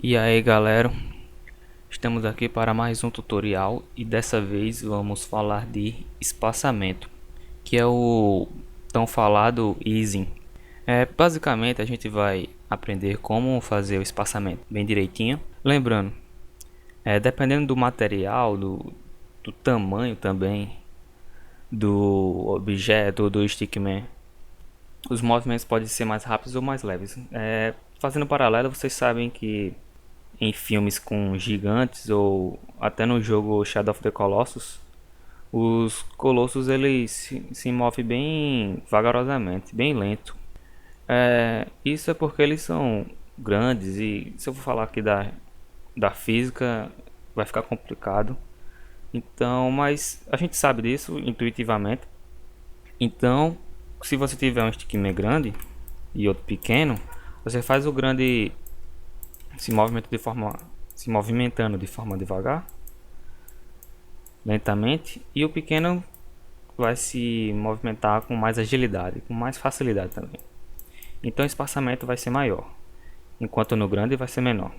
E aí galera, estamos aqui para mais um tutorial e dessa vez vamos falar de espaçamento, que é o tão falado easing. Basicamente a gente vai aprender como fazer o espaçamento bem direitinho. Lembrando, dependendo do material, do tamanho também do objeto, do stickman, os movimentos podem ser mais rápidos ou mais leves. Fazendo paralelo, vocês sabem que em filmes com gigantes ou até no jogo Shadow of the Colossus, os colossos eles se movem bem vagarosamente, bem lento. Isso é porque eles são grandes e se eu for falar aqui da física vai ficar complicado. Então, mas a gente sabe disso intuitivamente. Então, se você tiver um stickman grande e outro pequeno, você faz o grande se movimentando de forma devagar, lentamente, e o pequeno vai se movimentar com mais agilidade, com mais facilidade também. Então o espaçamento vai ser maior, enquanto no grande vai ser menor.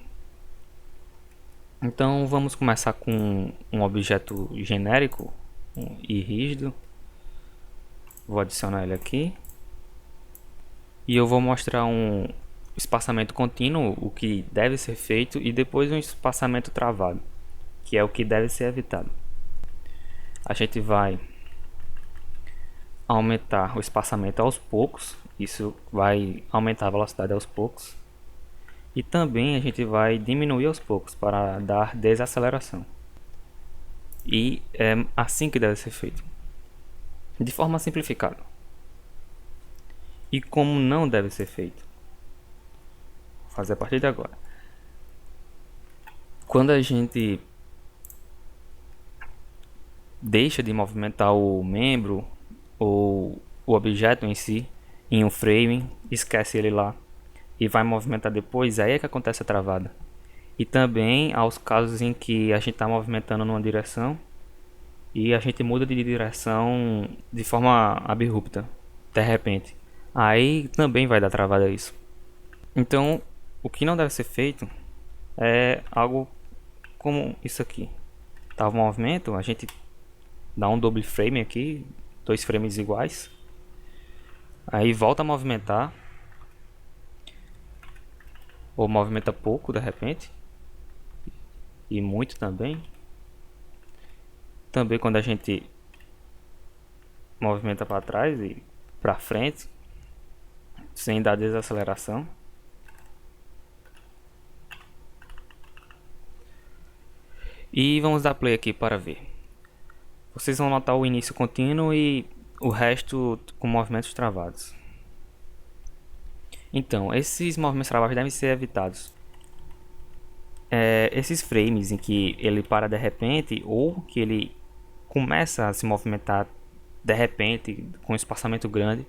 Então vamos começar com um objeto genérico e rígido. Vou adicionar ele aqui. E eu vou mostrar um espaçamento contínuo, o que deve ser feito, e depois um espaçamento travado, que é o que deve ser evitado. A gente vai aumentar o espaçamento aos poucos, isso vai aumentar a velocidade aos poucos. E também a gente vai diminuir aos poucos para dar desaceleração. E é assim que deve ser feito, de forma simplificada. E como não deve ser feito, vou fazer a partir de agora. Quando a gente deixa de movimentar o membro ou o objeto em si em um frame, esquece ele lá e vai movimentar depois, aí é que acontece a travada. E também aos casos em que a gente está movimentando numa direção e a gente muda de direção de forma abrupta, de repente. Aí também vai dar travada isso. Então, o que não deve ser feito é algo como isso aqui. Tá o movimento, a gente dá um double frame aqui, dois frames iguais. Aí volta a movimentar, ou movimenta pouco de repente, e muito também. Também quando a gente movimenta para trás e para frente, sem dar desaceleração. E vamos dar play aqui para ver. Vocês vão notar o início contínuo e o resto com movimentos travados. Então, esses movimentos travados devem ser evitados. Esses frames em que ele para de repente ou que ele começa a se movimentar de repente com um espaçamento grande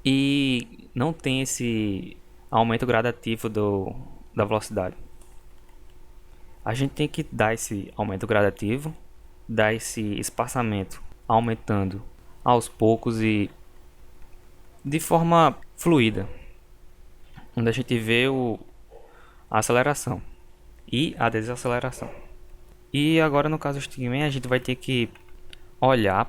e não tem esse aumento gradativo da velocidade. A gente tem que dar esse aumento gradativo, dar esse espaçamento aumentando aos poucos e de forma fluida, onde a gente vê a aceleração e a desaceleração. E agora no caso do Stickman a gente vai ter que olhar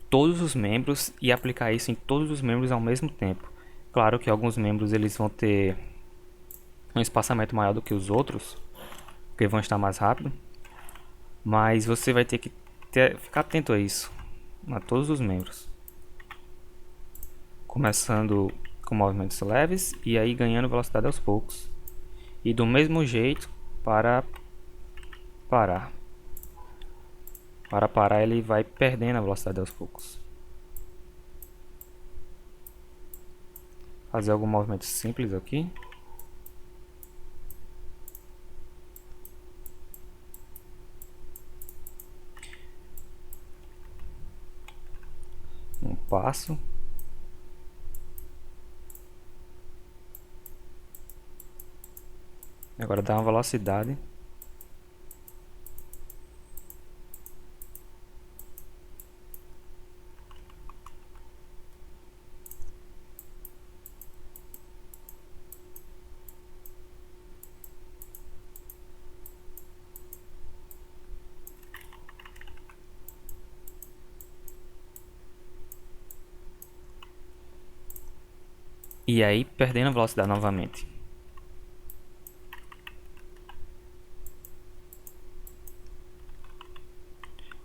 todos os membros e aplicar isso em todos os membros ao mesmo tempo. Claro que alguns membros eles vão ter um espaçamento maior do que os outros, porque vão estar mais rápido, mas você vai ter que ficar atento a isso, a todos os membros. Começando com movimentos leves e aí ganhando velocidade aos poucos. E do mesmo jeito para parar. Para parar ele vai perdendo a velocidade aos poucos. Fazer algum movimento simples aqui. Um passo. Agora dá uma velocidade. e aí perdendo a velocidade novamente.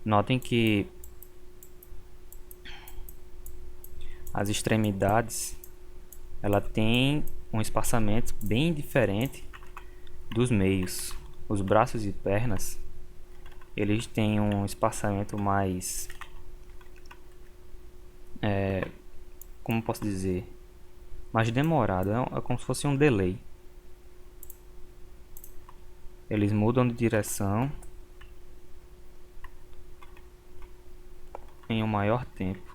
Notem que as extremidades ela tem um espaçamento bem diferente dos meios. Os braços e pernas eles têm um espaçamento mais, como posso dizer, mais demorado. É como se fosse um delay. Eles mudam de direção em um maior tempo.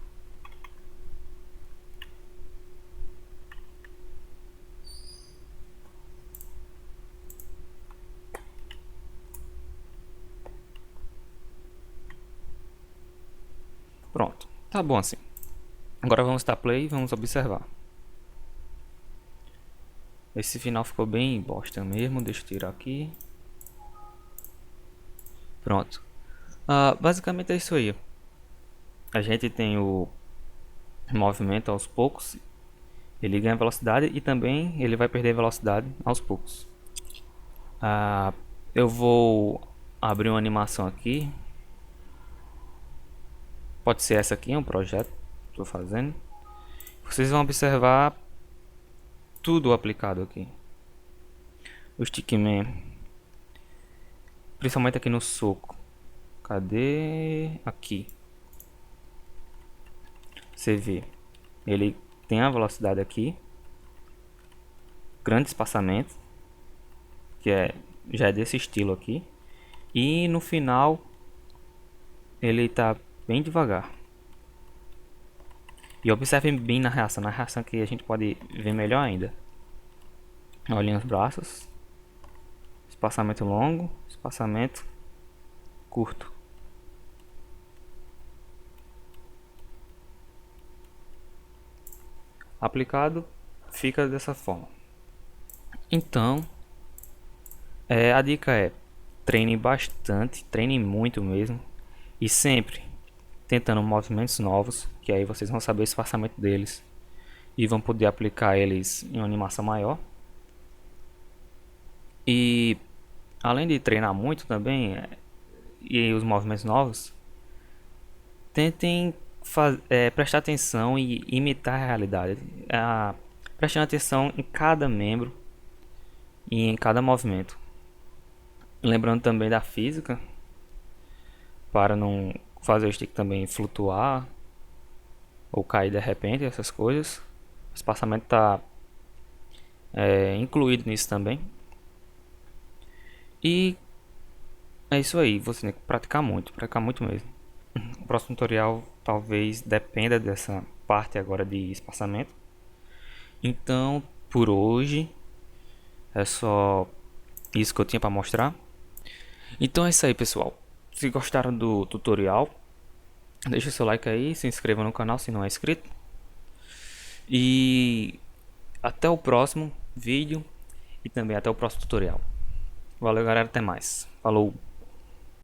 Pronto, tá bom assim. Agora vamos dar play e vamos observar. Esse final ficou bem bosta mesmo. Deixa eu tirar aqui. Pronto. Basicamente é isso aí. A gente tem o movimento aos poucos. Ele ganha velocidade e também ele vai perder velocidade aos poucos. Eu vou abrir uma animação aqui. Pode ser essa aqui, é um projeto que estou fazendo. Vocês vão observar tudo aplicado aqui. O Stickman, principalmente aqui no soco. Cadê? Aqui. Você vê, ele tem a velocidade aqui, grande espaçamento, que já é desse estilo aqui, e no final ele está bem devagar. E observem bem na reação que a gente pode ver melhor ainda. Olhem os braços, espaçamento longo, espaçamento curto. Aplicado, fica dessa forma. Então, a dica é: treine bastante, treine muito mesmo, e sempre tentando movimentos novos, que aí vocês vão saber o espaçamento deles e vão poder aplicar eles em uma animação maior. E além de treinar muito também e os movimentos novos, tentem prestar atenção e imitar a realidade, prestando atenção em cada membro e em cada movimento. Lembrando também da física, para não fazer o stick também flutuar ou cair de repente, essas coisas. O espaçamento está incluído nisso também. E é isso aí, você tem que praticar muito mesmo. O próximo tutorial talvez dependa dessa parte agora de espaçamento. Então, por hoje é só isso que eu tinha para mostrar. Então é isso aí, pessoal. Se gostaram do tutorial, deixa seu like aí, se inscreva no canal se não é inscrito. E até o próximo vídeo e também até o próximo tutorial. Valeu, galera, até mais. Falou!